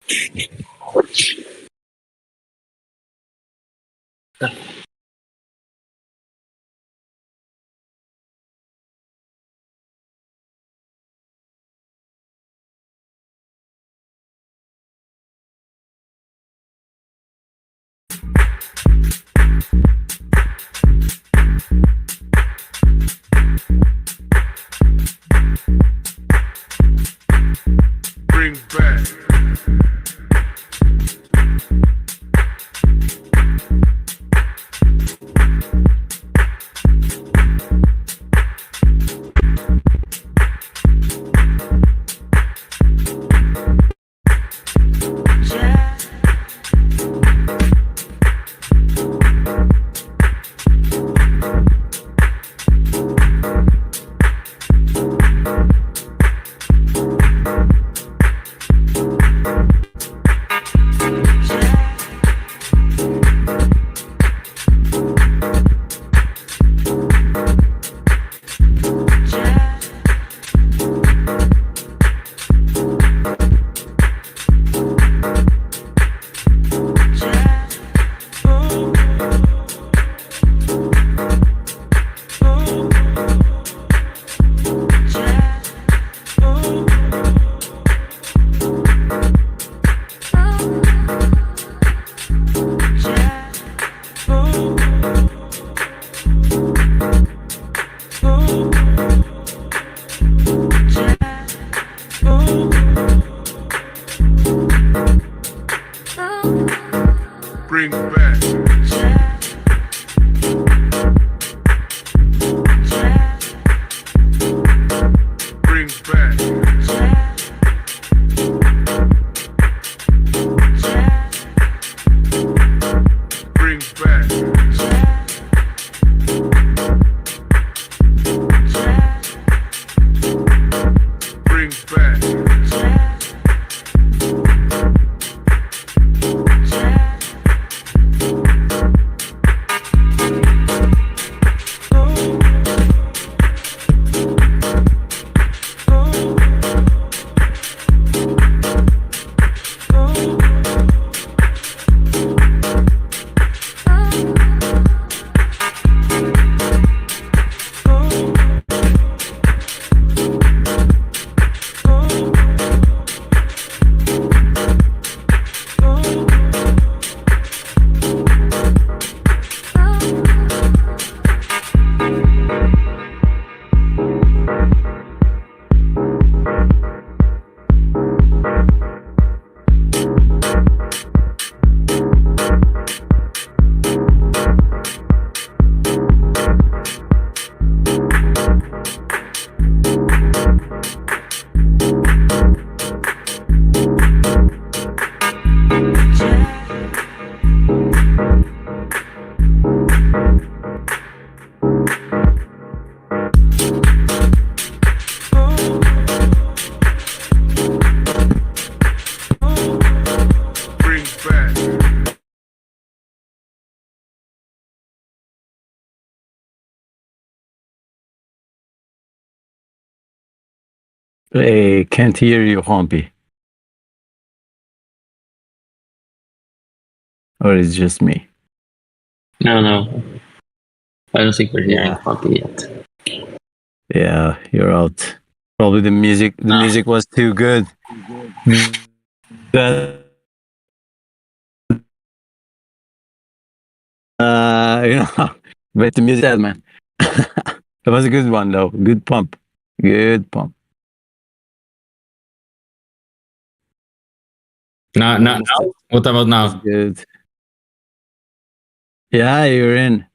Bring back. Bring back. Bring back. Bring back. Bring back. Bring back. Hey, can't hear you, Humpy. Or it's just me? No. I don't think we're hearing Yeah. Poppy yet. Yeah, you're out. Probably the music was too good. That but the music, man. That was a good one though. Good pump. Good pump. Now, what about now? Good. Yeah, you're in.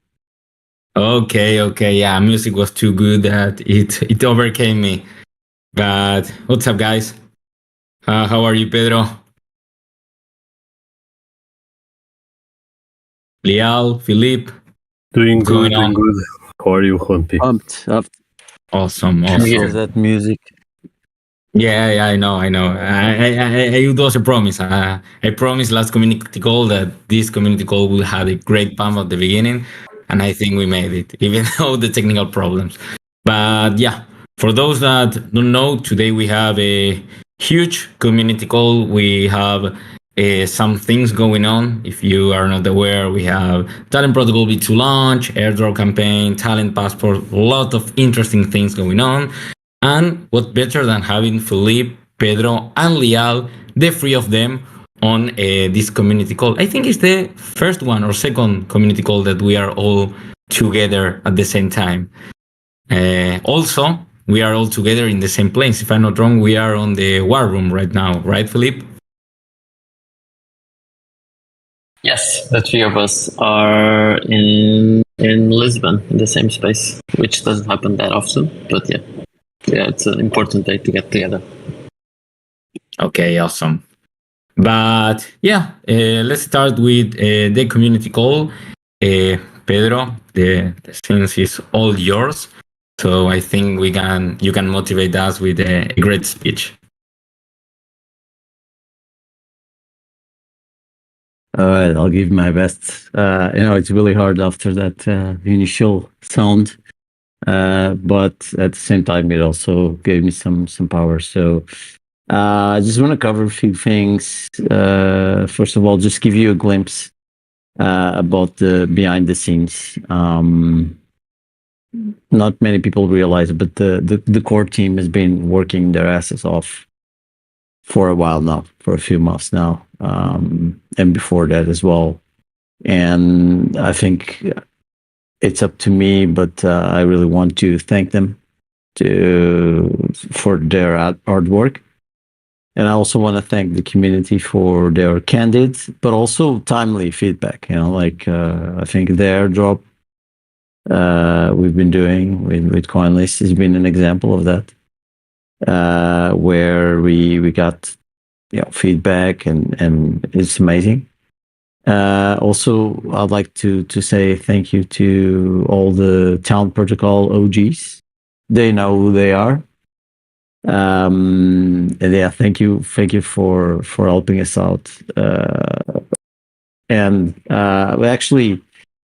Okay. Yeah, music was too good that it overcame me. But what's up, guys? How are you, Pedro? Lial, Philippe? Doing What's good, going on? doing good. How are you, Juanpi? Pumped up. Awesome. Here's that music. Yeah, I know. It was a promise. I promised last community call that this community call would have a great pump at the beginning, and I think we made it, even though the technical problems. But yeah, for those that don't know, today we have huge community call. We have some things going on. If you are not aware, we have Talent Protocol V2 launch, airdrop campaign, talent passport, a lot of interesting things going on. And what better than having Felipe, Pedro, and Lial, the three of them, on this community call. I think it's the first one or second community call that we are all together at the same time. Also, we are all together in the same place. If I'm not wrong, we are on the war room right now, right, Felipe? Yes, the three of us are in Lisbon in the same space, which doesn't happen that often. But yeah, it's an important day to get together. Okay, awesome. But yeah, let's start with the community call. Pedro, the scenes is all yours. So I think you can motivate us with a great speech. All right, I'll give my best. It's really hard after that initial sound, but at the same time, it also gave me some power. So I just want to cover a few things. First of all, just give you a glimpse about the behind the scenes. Not many people realize it, but the core team has been working their asses off for a while now, for a few months now, and before that as well. And I think it's up to me, but I really want to thank them for their hard work. And I also want to thank the community for their candid, but also timely feedback. I think the airdrop we've been doing with CoinList has been an example of that, where we got feedback and it's amazing. Also, I'd like to say thank you to all the Talent Protocol OGs. They know who they are. And yeah, thank you for helping us out.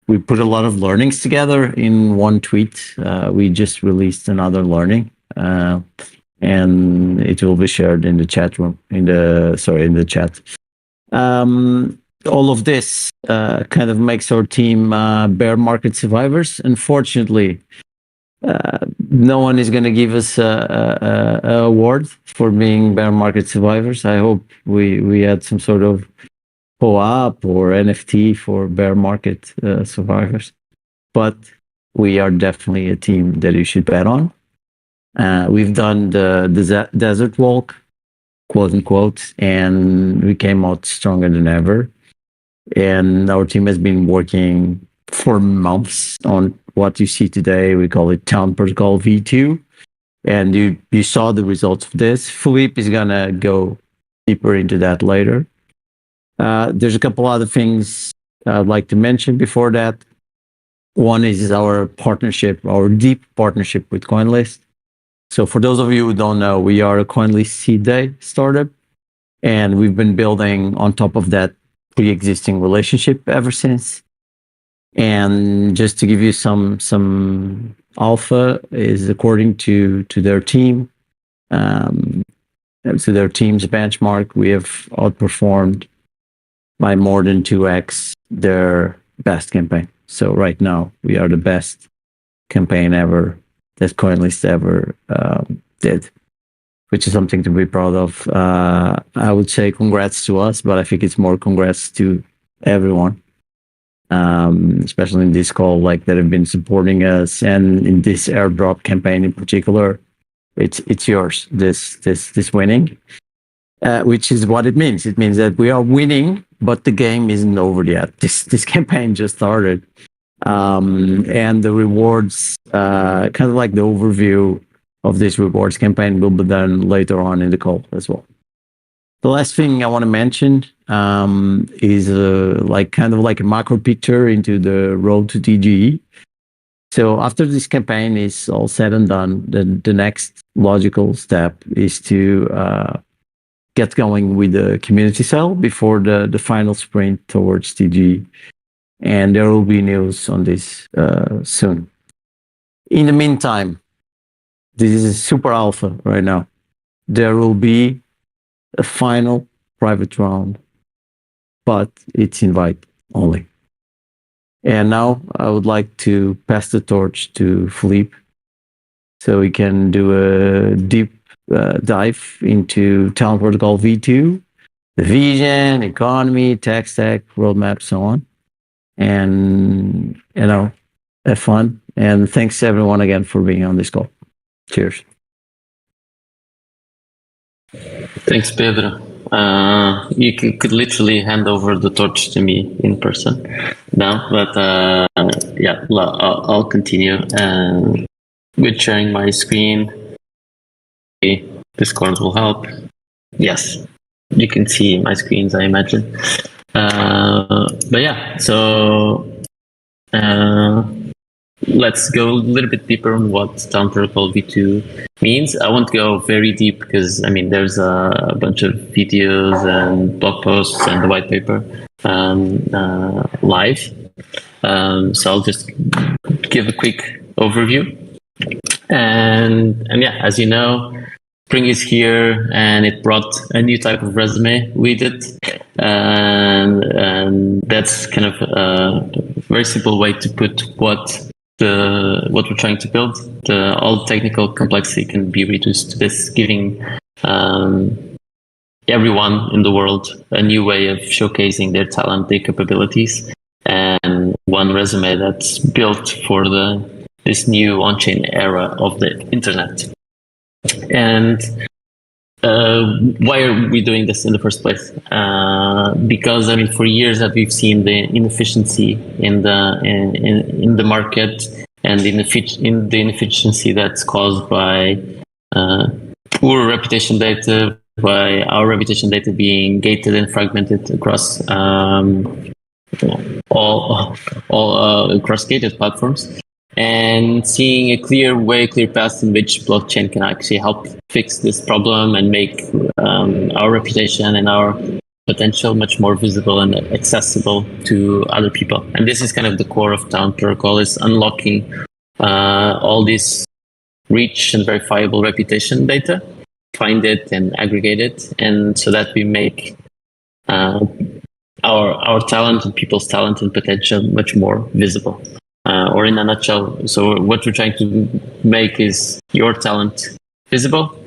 We put a lot of learnings together in one tweet. We just released another learning, and it will be shared in the chat room. In the chat. All of this kind of makes our team bear market survivors. Unfortunately, no one is going to give us a award for being bear market survivors. I hope we had some sort of POAP or NFT for bear market survivors, but we are definitely a team that you should bet on. We've done the desert walk, quote unquote, and we came out stronger than ever. And our team has been working for months on what you see today. We call it Talent Protocol V2. And you saw the results of this. Felipe is going to go deeper into that later. There's a couple other things I'd like to mention before that. One is our partnership, our deep partnership with CoinList. So for those of you who don't know, we are a CoinList seed day startup, and we've been building on top of that pre-existing relationship ever since. And just to give you some alpha is according to their team, to their team's benchmark, we have outperformed by more than 2x their best campaign. So right now we are the best campaign ever that CoinList ever did, which is something to be proud of. I would say congrats to us, but I think it's more congrats to everyone, especially in this call, that have been supporting us, and in this airdrop campaign in particular. It's yours, this winning, which is what it means. It means that we are winning, but the game isn't over yet. This campaign just started. And the rewards, kind of like the overview of this rewards campaign, will be done later on in the call as well. The last thing I want to mention is kind of like a macro picture into the road to TGE. So after this campaign is all said and done, the next logical step is to get going with the community cell before the final sprint towards TGE. And there will be news on this soon. In the meantime, this is super alpha right now. There will be a final private round, but it's invite only. And now I would like to pass the torch to Philippe so we can do a deep dive into Talent Protocol V2, the vision, economy, tech stack, roadmap, so on. And, have fun. And thanks everyone again for being on this call. Cheers. Thanks, Pedro. You could literally hand over the torch to me in person now, but yeah, I'll continue with sharing my screen. Discord will help. Yes, you can see my screens, I imagine. But yeah, so let's go a little bit deeper on what Talent Protocol V2 means. I won't go very deep because there's a bunch of videos and blog posts and the white paper live. So I'll just give a quick overview. And yeah, as you know, Spring is here and it brought a new type of resume with it. And that's kind of a very simple way to put what we're trying to build. All the technical complexity can be reduced to this, giving everyone in the world a new way of showcasing their talent, their capabilities, and one resume that's built for this new on-chain era of the internet. And why are we doing this in the first place? Because for years that we've seen the inefficiency in the market and in the inefficiency that's caused by poor reputation data, by our reputation data being gated and fragmented across all across gated platforms. And seeing a clear path in which blockchain can actually help fix this problem and make our reputation and our potential much more visible and accessible to other people. And this is kind of the core of Talent Protocol, is unlocking all this rich and verifiable reputation data, find it and aggregate it, and so that we make our talent and people's talent and potential much more visible. Or in a nutshell, so what we're trying to make is your talent visible,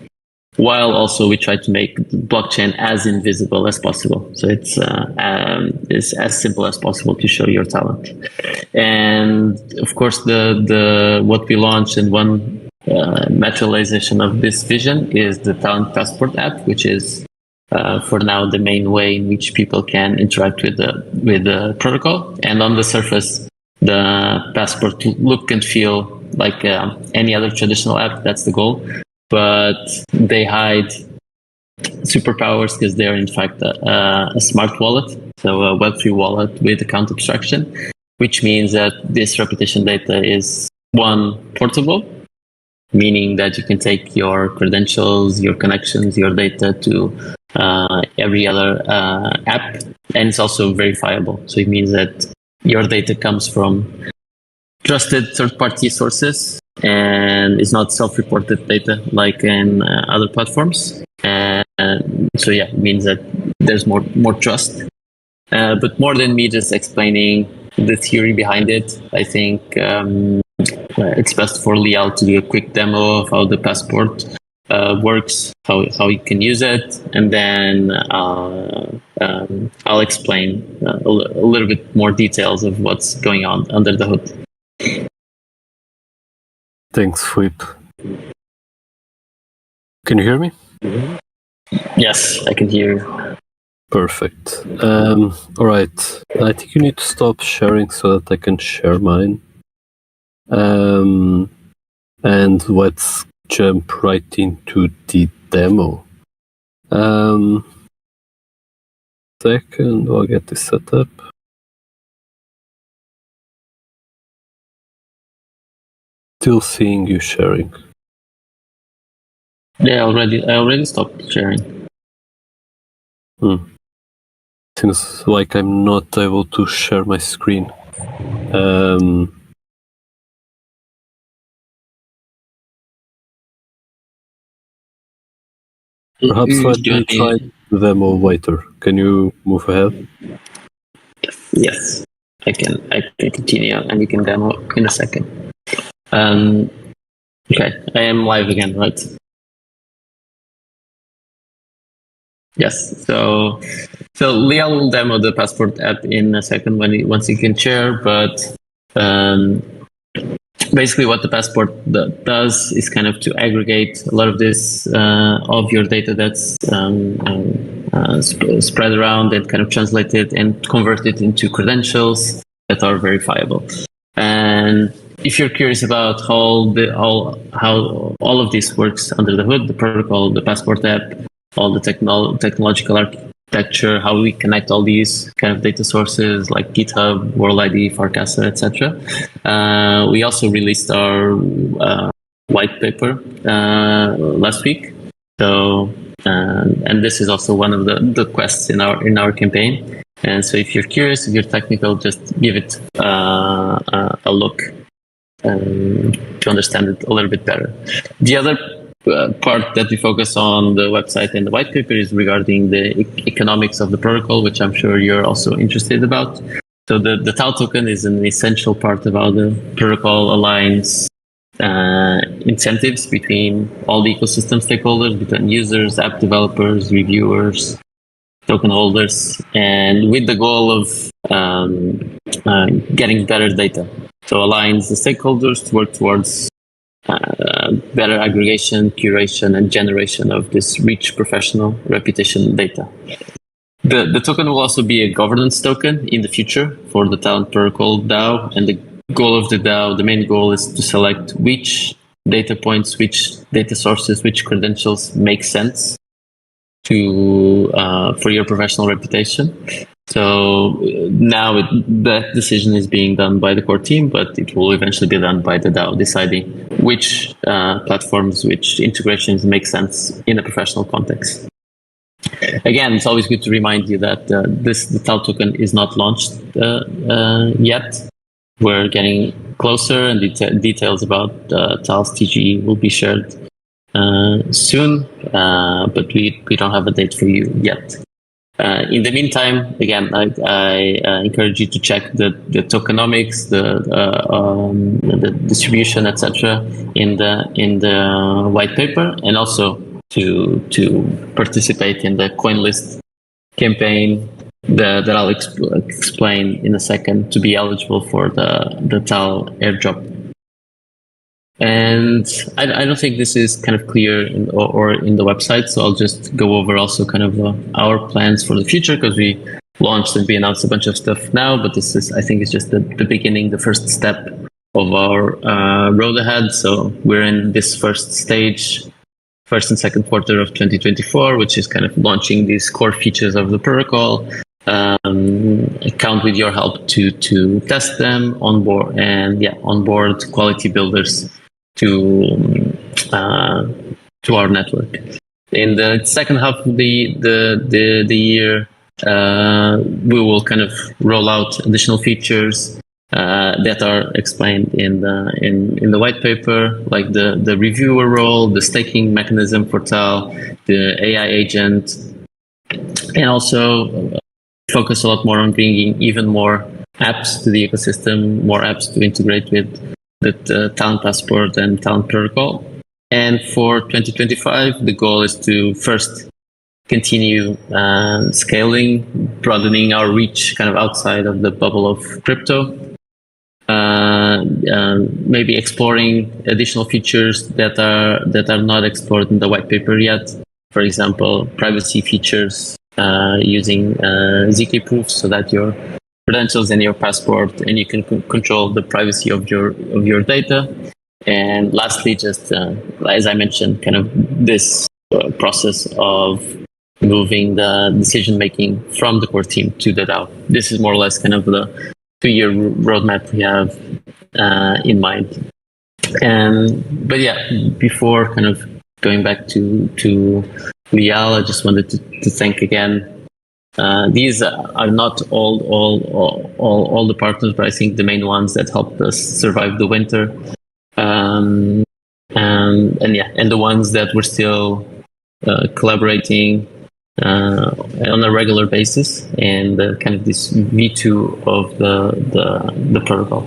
while also we try to make blockchain as invisible as possible. So it's as simple as possible to show your talent. And of course, the what we launched and one materialization of this vision is the Talent Passport app, which is for now the main way in which people can interact with the protocol. And on the surface, the passport look and feel like any other traditional app. That's the goal, but they hide superpowers because they are in fact a smart wallet, so a Web3 wallet with account abstraction, which means that this reputation data is portable, meaning that you can take your credentials, your connections, your data to every other app, and it's also verifiable. So it means that your data comes from trusted third-party sources and is not self-reported data like in other platforms. And so yeah, it means that there's more trust. But more than me just explaining the theory behind it, I think it's best for Lial to do a quick demo of how the passport works, how you can use it, and then I'll explain a little bit more details of what's going on under the hood. Thanks, Philippe. Can you hear me? Yes, I can hear you. Perfect. All right. I think you need to stop sharing so that I can share mine. And let's jump right into the demo. Second, I'll get this set up. Still seeing you sharing. Yeah, I already stopped sharing. Seems like I'm not able to share my screen. Perhaps Mm, let do you me want me- try the demo later. Can you move ahead? Yes, I can continue and you can demo in a second. Okay, I am live again, right? Yes. So Lial will demo the Passport app in a second once he can share. But basically, what the Passport does is kind of to aggregate a lot of this of your data that's spread around and kind of translate it and convert it into credentials that are verifiable. And if you're curious about how all of this works under the hood, the protocol, the Passport app, all the technological architecture, how we connect all these kind of data sources like GitHub, WorldID, Farcasa, etc. We also released our white paper last week. So, and this is also one of the quests in our campaign. And so, if you're curious, if you're technical, just give it a look to understand it a little bit better. The other part that we focus on the website and the white paper is regarding the economics of the protocol, which I'm sure you're also interested about. So the TAL token is an essential part of how the protocol aligns incentives between all the ecosystem stakeholders, between users, app developers, reviewers, token holders, and with the goal of getting better data. So aligns the stakeholders to work towards better aggregation, curation, and generation of this rich professional reputation data. The token will also be a governance token in the future for the Talent Protocol DAO, and the goal of the DAO, the main goal is to select which data points, which data sources, which credentials make sense to for your professional reputation. So now that decision is being done by the core team, but it will eventually be done by the DAO, deciding which platforms, which integrations make sense in a professional context. Again, it's always good to remind you that the TAL token is not launched yet. We're getting closer, and details about TAL's TGE will be shared soon, but we don't have a date for you yet. In the meantime, again, I encourage you to check the tokenomics, the distribution, etc., in the white paper, and also to participate in the CoinList campaign that I'll explain in a second to be eligible for the TAL airdrop. And I don't think this is kind of clear in the website, so I'll just go over also kind of our plans for the future, because we launched and we announced a bunch of stuff now, but this is, I think it's just the beginning, the first step of our road ahead. So we're in this first stage, first and second quarter of 2024, which is kind of launching these core features of the protocol. I count with your help to test them onboard quality builders to our network. In the second half of the year, we will kind of roll out additional features that are explained in the white paper, like the reviewer role, the staking mechanism for TAL, the AI agent, and also focus a lot more on bringing even more apps to the ecosystem, more apps to integrate with the Talent Passport and Talent Protocol. And for 2025, the goal is to first continue scaling, broadening our reach kind of outside of the bubble of crypto. Maybe exploring additional features that are not explored in the white paper yet. For example, privacy features using ZK proofs, so that your credentials and your passport, and you can control the privacy of your data. And lastly, just as I mentioned, kind of this process of moving the decision making from the core team to the DAO. This is more or less kind of the 2-year roadmap we have in mind. But yeah, before kind of going back to Lial, I just wanted to thank again. These are not all the partners, but I think the main ones that helped us survive the winter. And the ones that we're still collaborating on a regular basis, and kind of this V2 of the protocol.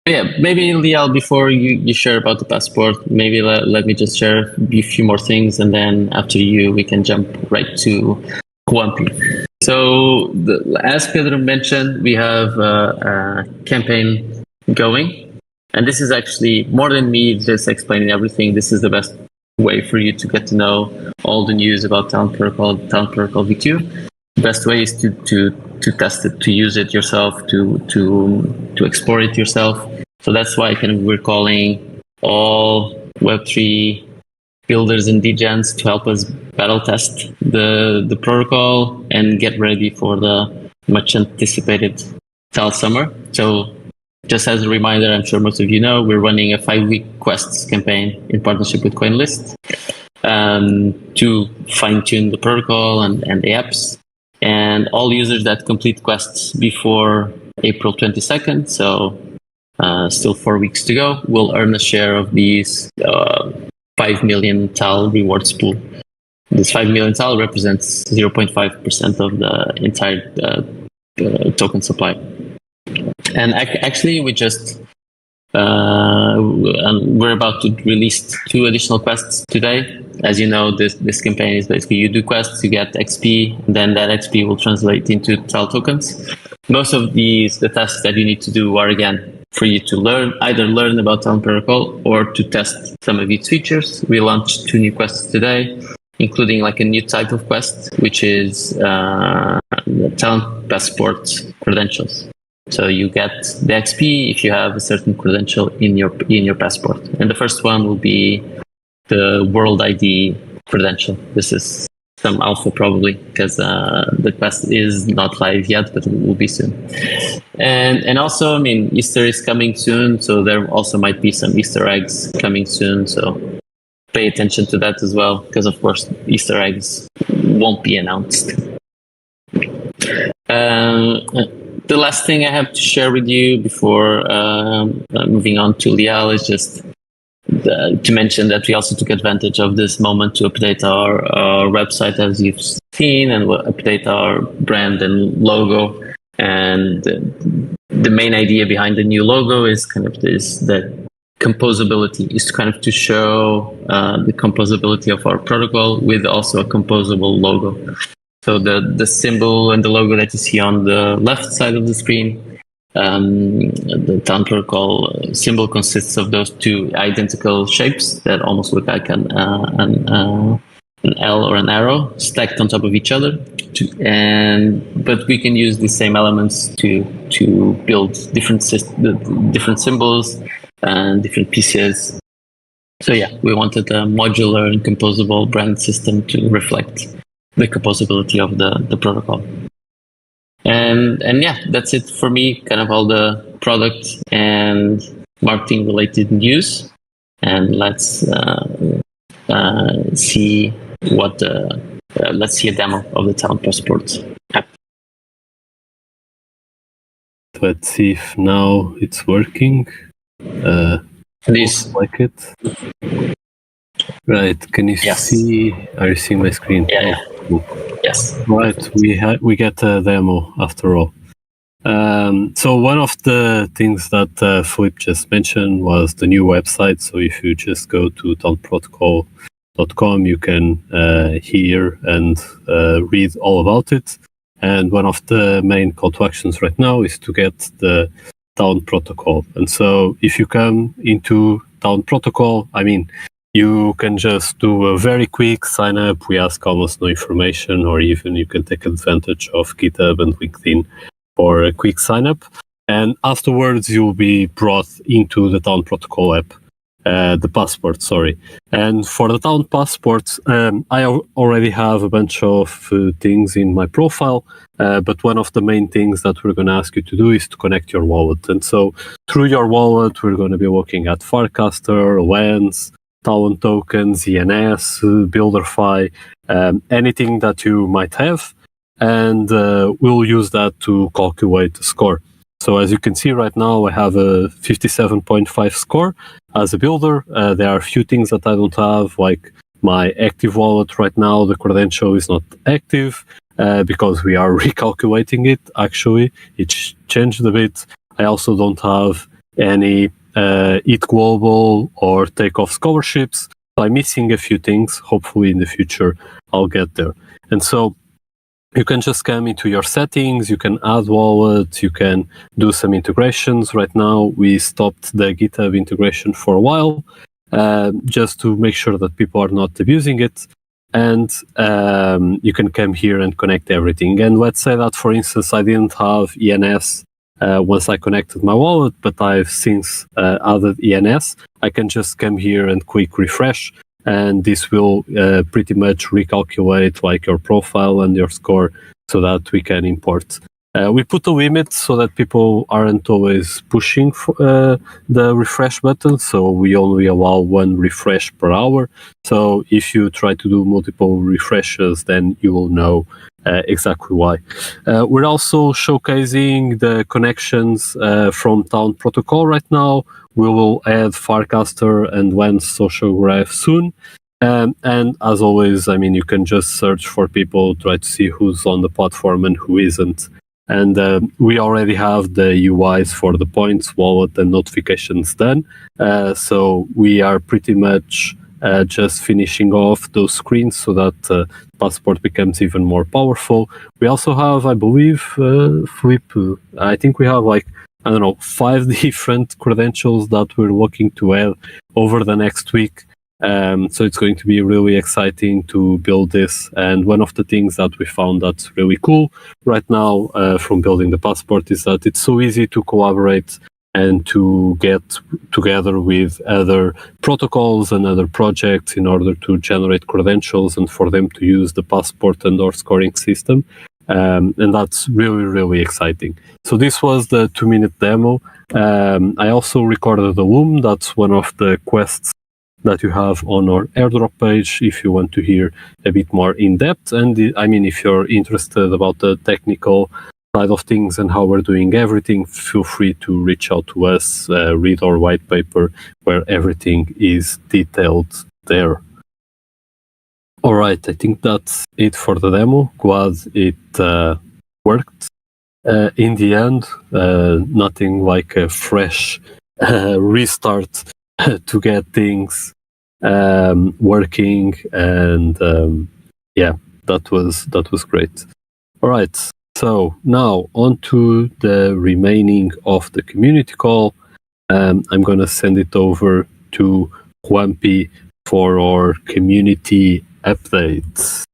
Yeah, maybe Lial, before you share about the passport, maybe let me just share a few more things, and then after you, we can jump right to Huampi. So, as Pedro mentioned, we have a campaign going, and this is actually more than me just explaining everything. This is the best way for you to get to know all the news about Talent Protocol V2. The best way is to test it, to use it yourself, to explore it yourself. So that's why kind of we're calling all Web3 builders and degens to help us battle test the protocol and get ready for the much anticipated TAL summer. So just as a reminder, I'm sure most of you know, we're running a 5-week quests campaign in partnership with CoinList to fine-tune the protocol and the apps. And all users that complete quests before April 22nd, so still 4 weeks to go, will earn a share of these 5 million TAL rewards pool. This 5 million TAL represents 0.5% of the entire token supply. And actually, we just we're about to release 2 additional quests today. As you know, this campaign is basically you do quests, you get XP, and then that XP will translate into TAL tokens. Most of the tasks that you need to do are, again, for you to either learn about Talent Protocol or to test some of its features. We launched 2 new quests today, including like a new type of quest, which is the Talent Passport credentials. So you get the XP if you have a certain credential in your passport. And the first one will be the World ID credential. This is some alpha probably, because the quest is not live yet, but it will be soon. And also, I mean, Easter is coming soon, so there also might be some Easter eggs coming soon. So pay attention to that as well, because of course Easter eggs won't be announced. The last thing I have to share with you before moving on to Lial is just to mention that we also took advantage of this moment to update our website, as you've seen, and we'll update our brand and logo. And the main idea behind the new logo is kind of that composability, is kind of to show the composability of our protocol with also a composable logo. So the symbol and the logo that you see on the left side of the screen, the Talent Protocol symbol consists of those 2 identical shapes that almost look like an L or an arrow stacked on top of each other. But we can use the same elements to build different symbols and different pieces. So yeah, we wanted a modular and composable brand system to reflect the composability of the protocol. And yeah, that's it for me, kind of all the product and marketing related news. And let's see let's see a demo of the Talent Passport app. Let's see if now it's working. This, like it. Right, can you Yes. see? Are you seeing my screen? Yeah. Cool. Yes. Right, we get a demo after all. So one of the things that Philippe just mentioned was the new website. So if you just go to talentprotocol.com, you can hear and read all about it. And one of the main call to actions right now is to get the Talent Protocol. And so if you come into Talent Protocol, I mean, you can just do a very quick sign up. We ask almost no information, or even you can take advantage of GitHub and LinkedIn for a quick sign up. And afterwards, you'll be brought into the Talent Protocol app, the passport, sorry. And for the Talent Passport, I already have a bunch of things in my profile, but one of the main things that we're going to ask you to do is to connect your wallet. And so through your wallet, we're going to be looking at Farcaster, Lens, Talent tokens, ENS, BuilderFi, anything that you might have, and we'll use that to calculate the score. So as you can see right now, I have a 57.5 score as a builder. There are a few things that I don't have, like my active wallet right now, the credential is not active because we are recalculating it. Actually, it's changed a bit. I also don't have any ETH Global or Takeoff scholarships. So I'm missing a few things. Hopefully in the future I'll get there. And so you can just come into your settings, you can add wallets, you can do some integrations. Right now we stopped the GitHub integration for a while, just to make sure that people are not abusing it. And you can come here and connect everything. And let's say that, for instance, I didn't have ENS once I connected my wallet, but I've since added ENS. I can just come here and click refresh, and this will pretty much recalculate like your profile and your score so that we can import. We put a limit so that people aren't always pushing for, the refresh button, so we only allow one refresh per hour. So if you try to do multiple refreshes, then you will know exactly why. We're also showcasing the connections from Town Protocol right now. We will add Farcaster and Lens Social Graph soon. And as always, I mean, you can just search for people, try to see who's on the platform and who isn't. And we already have the UIs for the points, wallet, and notifications done. So we are pretty much just finishing off those screens so that Passport becomes even more powerful. We also have, I believe, Flip, I think we have like, I don't know, 5 different credentials that we're looking to add over the next week. So it's going to be really exciting to build this. And one of the things that we found that's really cool right now from building the Passport is that it's so easy to collaborate and to get together with other protocols and other projects in order to generate credentials and for them to use the Passport and or scoring system. And that's really, really exciting. So this was the 2-minute demo. I also recorded a Loom. That's one of the quests that you have on our airdrop page if you want to hear a bit more in depth. And I mean, if you're interested about the technical side of things and how we're doing everything, feel free to reach out to us, read our white paper where everything is detailed there. All right, I think that's it for the demo. Glad it worked. In the end, nothing like a fresh restart to get things working, and yeah, that was great. All right, so now on to the remaining of the community call. I'm gonna send it over to Juanpi for our community updates.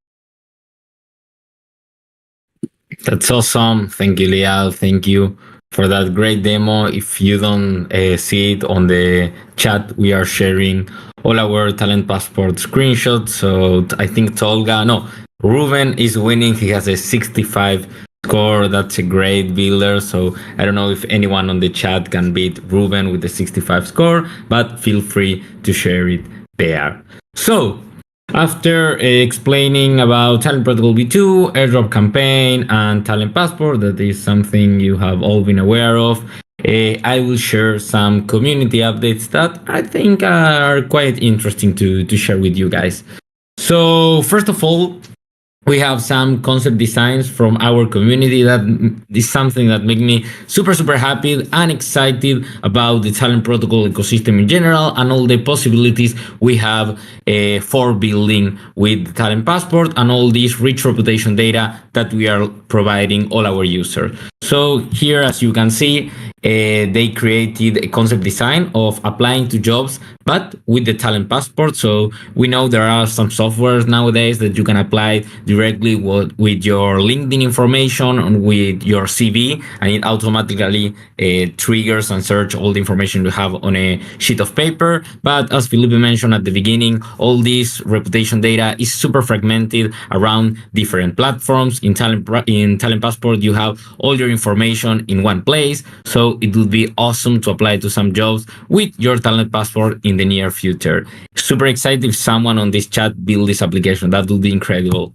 That's awesome. Thank you, Lial. Thank you for that great demo. If you don't see it on the chat, we are sharing all our Talent Passport screenshots. So I think Ruben is winning. He has a 65 score. That's a great builder. So I don't know if anyone on the chat can beat Ruben with the 65 score, but feel free to share it there. So after explaining about Talent Protocol V2, airdrop campaign, and Talent Passport, that is something you have all been aware of, I will share some community updates that I think are quite interesting to share with you guys. So first of all, we have some concept designs from our community that is something that makes me super happy and excited about the Talent Protocol ecosystem in general and all the possibilities we have for building with the Talent Passport and all this rich reputation data that we are providing all our users. So here, as you can see, they created a concept design of applying to jobs, but with the Talent Passport. So we know there are some softwares nowadays that you can apply directly with your LinkedIn information and with your CV, and it automatically triggers and search all the information you have on a sheet of paper. But as Felipe mentioned at the beginning, all this reputation data is super fragmented around different platforms. In Talent Passport, you have all your information in one place. So it would be awesome to apply to some jobs with your Talent Passport in the near future. Super excited if someone on this chat build this application. That would be incredible.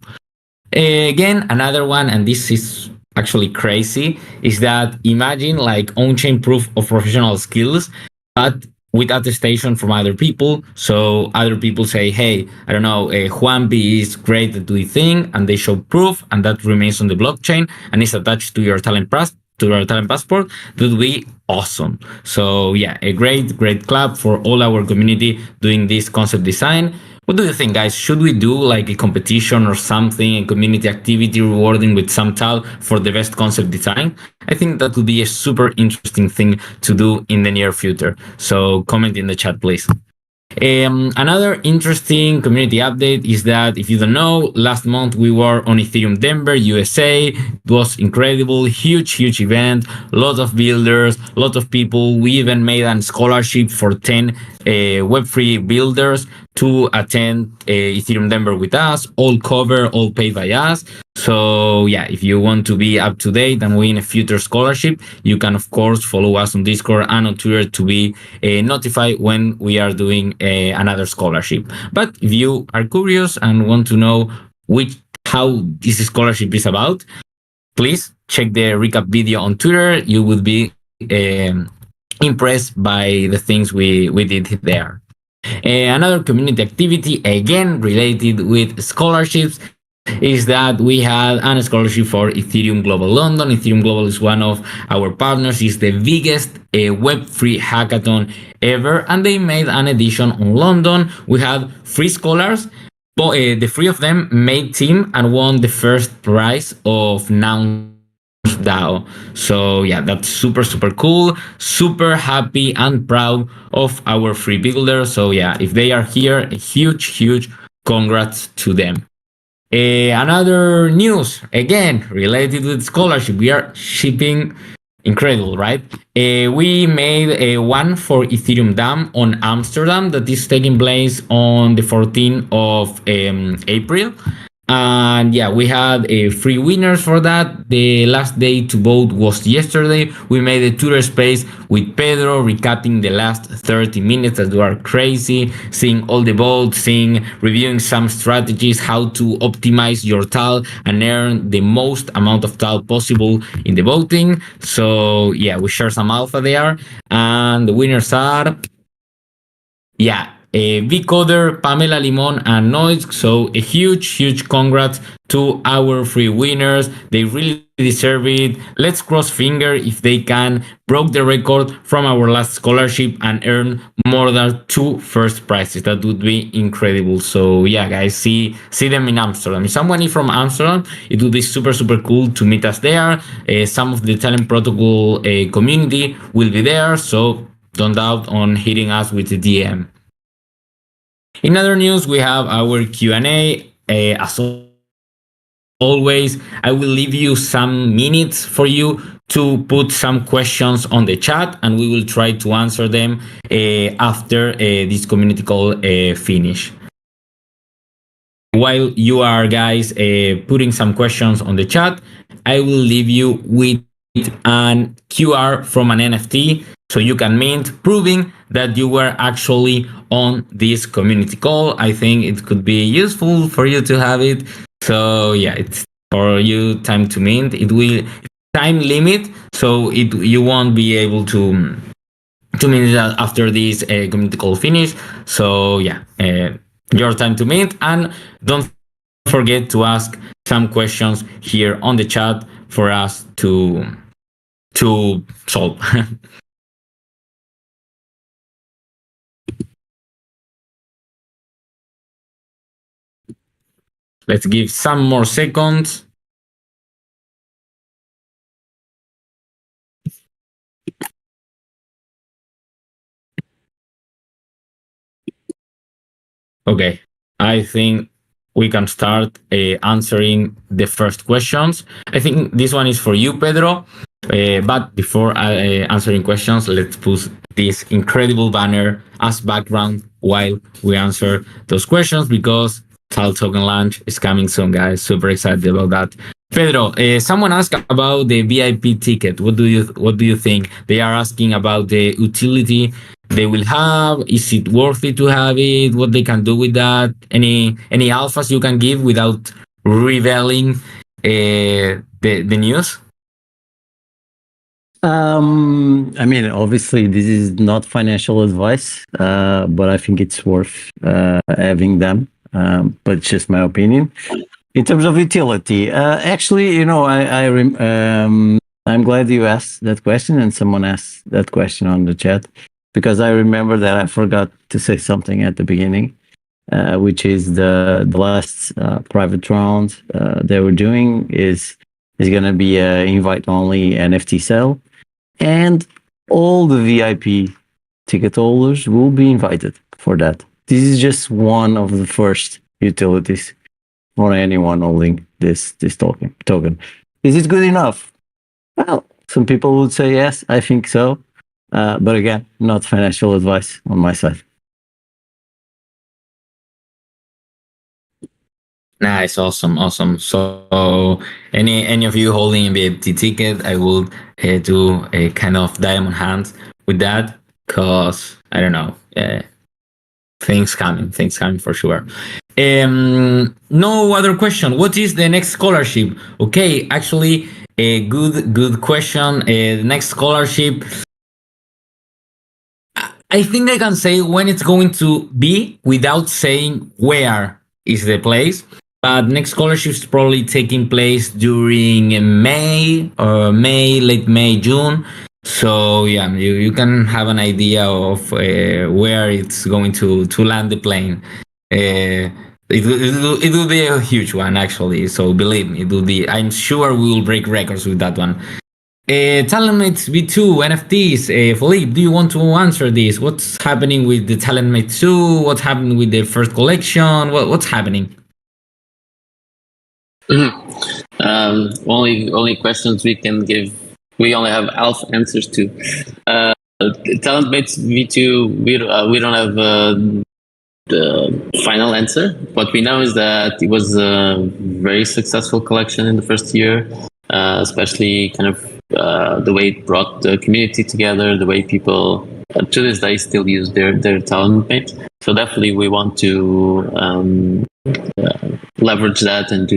Again, another one, and this is actually crazy is that imagine like on-chain proof of professional skills, but with attestation from other people. So other people say, hey, I don't know, Juan B is great at doing thing, and they show proof, and that remains on the blockchain and is attached to your talent passport. That would be awesome. So yeah, a great clap for all our community doing this concept design. What do you think, guys? Should we do like a competition or something, a community activity rewarding with some tal for the best concept design? I think that would be a super interesting thing to do in the near future. So comment in the chat, please. Another interesting community update is that if you don't know, last month we were on Ethereum Denver, USA. It was incredible, huge event, lot of builders, lot of people. We even made a scholarship for 10 Web3 builders to attend Ethereum Denver with us, all covered, all paid by us. So yeah, if you want to be up to date and win a future scholarship, you can of course follow us on Discord and on Twitter to be notified when we are doing another scholarship. But if you are curious and want to know how this scholarship is about, please check the recap video on Twitter. You would be impressed by the things we did there. Another community activity, again related with scholarships, is that we had a scholarship for Ethereum Global London. Ethereum Global is one of our partners, is the biggest Web3 hackathon ever, and they made an edition on London. We had 3 scholars, but the 3 of them made team and won the first prize of Nouns DAO. So yeah, that's super cool, super happy and proud of our free builders. So yeah, if they are here, a huge congrats to them. Another news, again related with scholarship, we are shipping incredible, right? We made one for Ethereum Dam on Amsterdam that is taking place on the 14th of April. And yeah, we had 3 winners for that. The last day to vote was yesterday. We made a Twitter space with Pedro recapping the last 30 minutes that were crazy, seeing all the votes, reviewing some strategies, how to optimize your TAL and earn the most amount of TAL possible in the voting. So yeah, we share some alpha there, and the winners are Vcoder, Pamela Limon, and Noise. So a huge congrats to our 3 winners. They really deserve it. Let's cross finger if they can broke the record from our last scholarship and earn more than 2 first prizes. That would be incredible. So yeah, guys, see them in Amsterdam. If someone is from Amsterdam, it would be super cool to meet us there. Some of the Talent Protocol community will be there, so don't doubt on hitting us with a DM. In other news, we have our Q&A. As always, I will leave you some minutes for you to put some questions on the chat, and we will try to answer them after this community call finish. While you are, guys, putting some questions on the chat, I will leave you with an QR from an NFT so you can mint, proving that you were actually on this community call. I think it could be useful for you to have it. So yeah, it's for you time to mint. It will time limit, so you won't be able to mint it after this community call finish. So yeah, your time to mint, and don't forget to ask some questions here on the chat for us to solve. Let's give some more seconds. Okay, I think we can start answering the first questions. I think this one is for you, Pedro. But before answering questions, let's put this incredible banner as background while we answer those questions, because TAL Token Launch is coming soon, guys. Super excited about that. Pedro, someone asked about the VIP ticket. What do you think? They are asking about the utility they will have. Is it worth it to have it? What they can do with that? Any alphas you can give without revealing the news? I mean, obviously, this is not financial advice, but I think it's worth having them. But it's just my opinion. In terms of utility, actually, I'm glad you asked that question, and someone asked that question on the chat, because I remember that I forgot to say something at the beginning, which is the last private round they were doing is going to be a invite only NFT sale. And all the VIP ticket holders will be invited for that. This is just one of the first utilities for anyone holding this token. Is it good enough? Well, some people would say yes. I think so. But again, not financial advice on my side. Nice, awesome. So, any of you holding a BFT ticket, I will do a kind of diamond hand with that, cause I don't know, things coming for sure. No other question. What is the next scholarship? Okay, actually, a good question. The next scholarship, I think I can say when it's going to be without saying where is the place. But next scholarship is probably taking place during May, late May, June. So yeah, you can have an idea of where it's going to land the plane. It will be a huge one, actually. So believe me, it will be. I'm sure we will break records with that one. Talentmates V2 NFTs. Philippe, do you want to answer this? What's happening with the Talentmates 2? What's happening with the first collection? What's happening? Only questions we can give. We only have half answers to. Talentmates V2. We don't have the final answer. What we know is that it was a very successful collection in the first year, especially kind of the way it brought the community together, the way people to this day still use their Talentmate. So definitely we want to leverage that and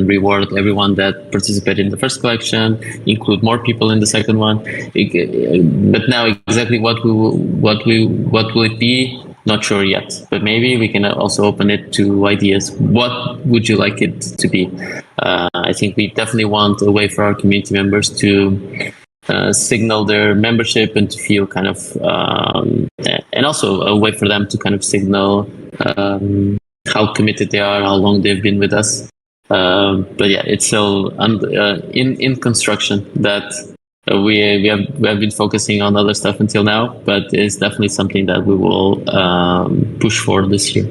reward everyone that participated in the first collection, include more people in the second one. But now exactly what will it be? Not sure yet. But maybe we can also open it to ideas. What would you like it to be? I think we definitely want a way for our community members to signal their membership and to feel kind of, and also a way for them to kind of signal how committed they are, how long they've been with us. But yeah, it's still in construction. That we have been focusing on other stuff until now, but it's definitely something that we will push for this year.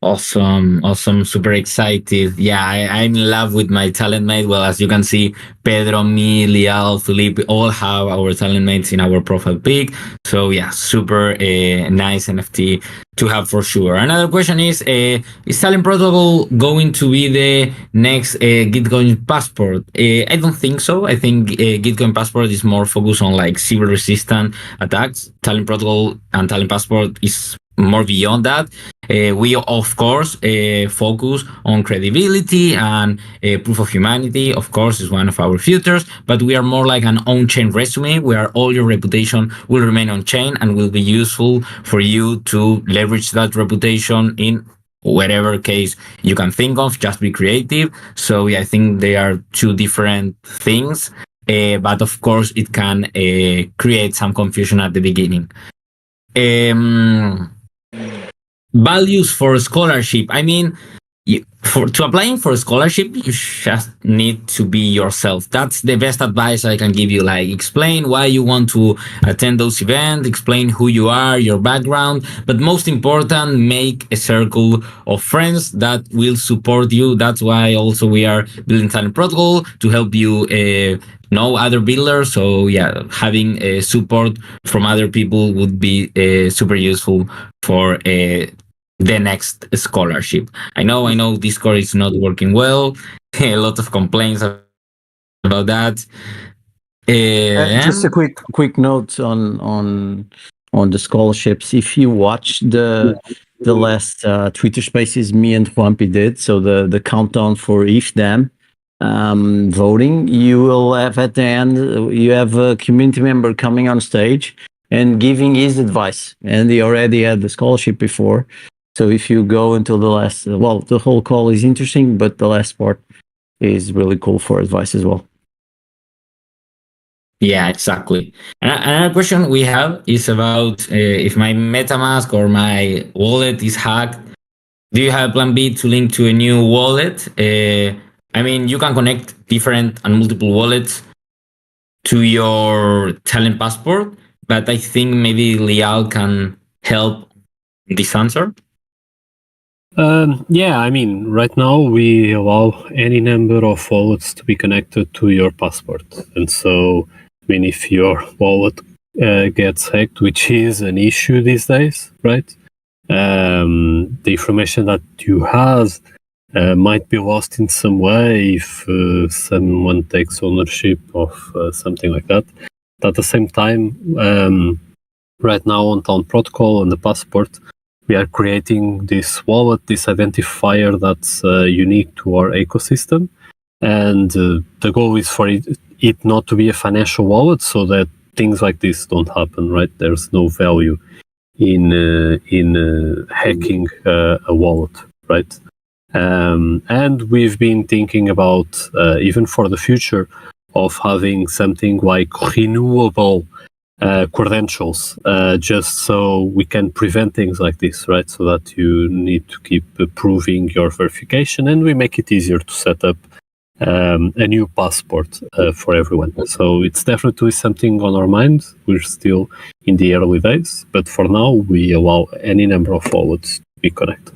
Awesome, super excited. Yeah, I'm in love with my Talentmate. Well, as you can see, Pedro, me, Lial, Felipe, all have our Talentmates in our profile pic. So yeah, super nice NFT to have for sure. Another question is Talent Protocol going to be the next Gitcoin Passport? I don't think so. I think Gitcoin Passport is more focused on like cyber resistant attacks. Talent Protocol and Talent Passport is more beyond that. We of course focus on credibility and proof of humanity. Of course, is one of our filters, but we are more like an on-chain resume where all your reputation will remain on-chain and will be useful for you to leverage that reputation in whatever case you can think of. Just be creative. So yeah, I think they are two different things, but of course it can create some confusion at the beginning. Values for scholarship. I mean, to applying for a scholarship, you just need to be yourself. That's the best advice I can give you. Like, explain why you want to attend those events, explain who you are, your background, but most important, make a circle of friends that will support you. That's why also we are building Talent Protocol to help you know other builders. So yeah, having support from other people would be super useful for the next scholarship. I know Discord is not working well. A lot of complaints about that. Just a quick note on the scholarships. If you watch the last Twitter Spaces me and Juanpi did, so the countdown for ETH Dam, voting, you will have at the end, you have a community member coming on stage and giving his advice. And he already had the scholarship before. So if you go until the last, well, the whole call is interesting, but the last part is really cool for advice as well. Yeah, exactly. And another question we have is about if my MetaMask or my wallet is hacked, do you have plan B to link to a new wallet? I mean, you can connect different and multiple wallets to your talent passport, but I think maybe Lial can help this answer. Yeah, I mean, right now we allow any number of wallets to be connected to your passport. And so, I mean, if your wallet gets hacked, which is an issue these days, right? The information that you have might be lost in some way if someone takes ownership of something like that. But at the same time, right now on Town Protocol and the passport, we are creating this wallet, this identifier that's unique to our ecosystem. And the goal is for it not to be a financial wallet so that things like this don't happen, right? There's no value in hacking a wallet, right? And we've been thinking about, even for the future, of having something like renewable credentials, just so we can prevent things like this, right? So that you need to keep proving your verification, and we make it easier to set up a new passport for everyone. So it's definitely something on our mind. We're still in the early days, but for now we allow any number of wallets to be connected.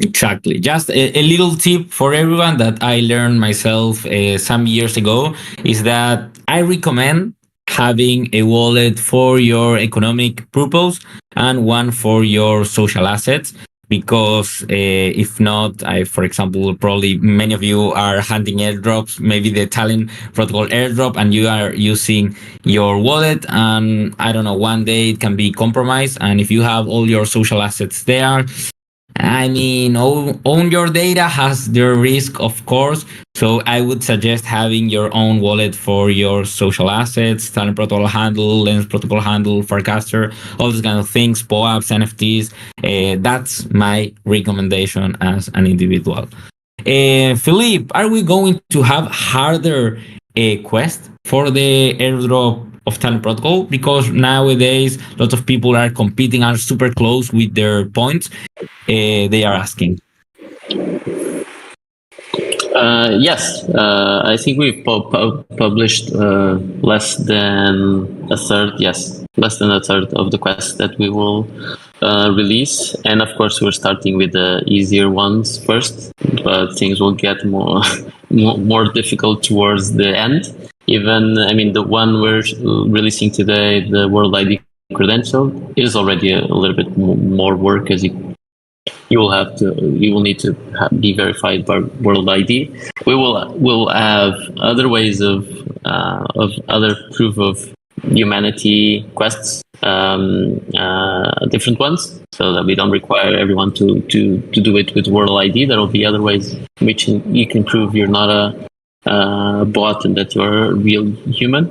Exactly. Just a little tip for everyone that I learned myself some years ago is that I recommend having a wallet for your economic purpose and one for your social assets. Because if not, for example, probably many of you are handing airdrops, maybe the Talent Protocol airdrop, and you are using your wallet, and I don't know, one day it can be compromised. And if you have all your social assets there, I mean, own your data has their risk, of course. So I would suggest having your own wallet for your social assets, Talent Protocol handle, Lens Protocol handle, Farcaster, all these kind of things, POAPs, NFTs. That's my recommendation as an individual. Philippe, are we going to have harder quest for the airdrop of Talent Protocol? Because nowadays, lots of people are competing, are super close with their points. They are asking. Yes, I think we've published less than a third. Yes, less than a third of the quests that we will release, and of course we're starting with the easier ones first, but things will get more difficult towards the end. Even, I mean, the one we're releasing today, the World ID credential, is already a little bit more work, as you will need to be verified by World ID. We'll have other ways of other proof of humanity quests, different ones, so that we don't require everyone to do it with World ID. There will be other ways which you can prove you're not a bot and that you're a real human.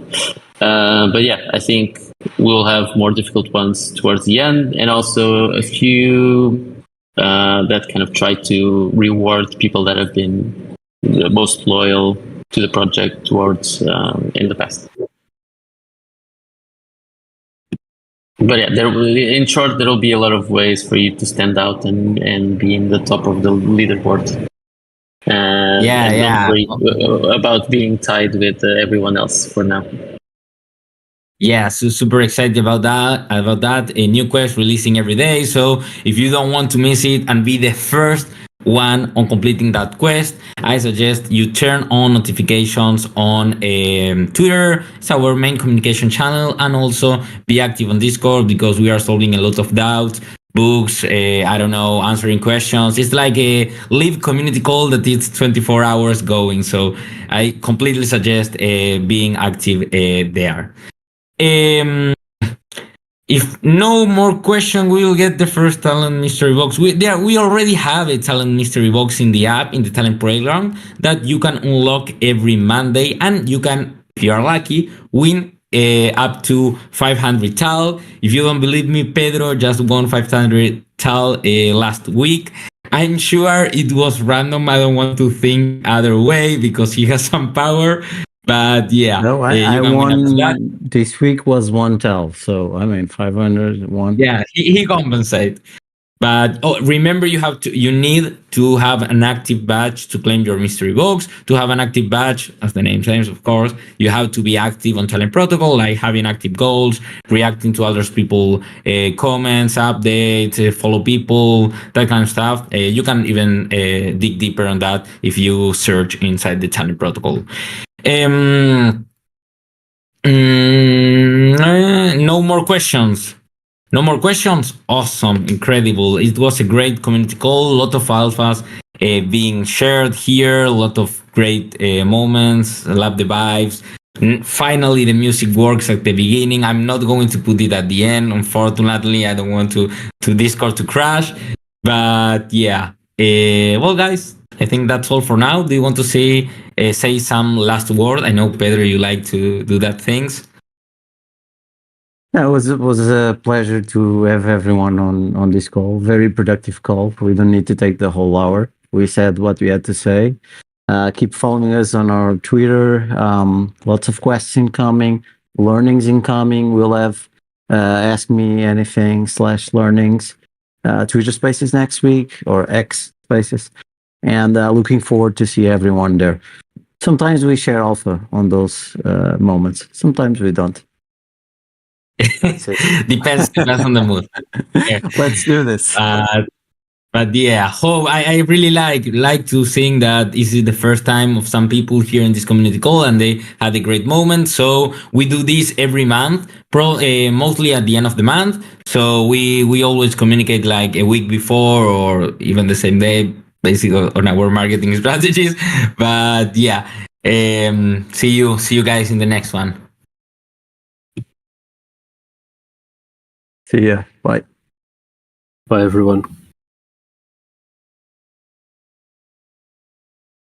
But yeah, I think we'll have more difficult ones towards the end, and also a few that kind of try to reward people that have been the most loyal to the project towards in the past. But yeah, in short, there will be a lot of ways for you to stand out and be in the top of the leaderboard. Don't worry about being tied with everyone else for now. Yeah, so super excited about that. A new quest releasing every day. So if you don't want to miss it and be the first one on completing that quest, I suggest you turn on notifications on Twitter. It's our main communication channel, and also be active on Discord, because we are solving a lot of doubts, books, answering questions. It's like a live community call that is 24 hours going. So I completely suggest being active there. if no more question, we will get the first talent mystery box. We already have a talent mystery box in the app, in the talent playground, that you can unlock every Monday, and you can, if you are lucky, win up to 500 tal. If you don't believe me, Pedro just won 500 tal last week. I'm sure it was random. I don't want to think other way because he has some power. But yeah, No, I you can win up to that. won this week was one tell, so I mean 501. Yeah, he compensates. But remember, you need to have an active badge to claim your mystery box. To have an active badge, as the name says, of course, you have to be active on Talent Protocol, like having active goals, reacting to others people comments, updates, follow people, that kind of stuff. You can even dig deeper on that if you search inside the Talent Protocol. No more questions. No more questions? Awesome, incredible. It was a great community call, a lot of alphas being shared here, a lot of great moments. I love the vibes. Finally, the music works at the beginning. I'm not going to put it at the end, unfortunately. I don't want to Discord to crash. But yeah, well, guys, I think that's all for now. Do you want to say some last word? I know, Pedro, you like to do that things. Yeah, it was a pleasure to have everyone on this call. Very productive call. We don't need to take the whole hour. We said what we had to say. Keep following us on our Twitter. Lots of questions incoming, learnings incoming. We'll have Ask Me Anything /learnings, Twitter Spaces next week, or X Spaces. And looking forward to see everyone there. Sometimes we share alpha on those moments. Sometimes we don't. Depends on the mood. Yeah. Let's do this. But yeah, I really like to think that this is the first time of some people here in this community call, and they had a great moment. So we do this every month, mostly at the end of the month. So we always communicate like a week before or even the same day, basically on our marketing strategies. But yeah, see you guys in the next one. See ya. Bye. Bye, everyone.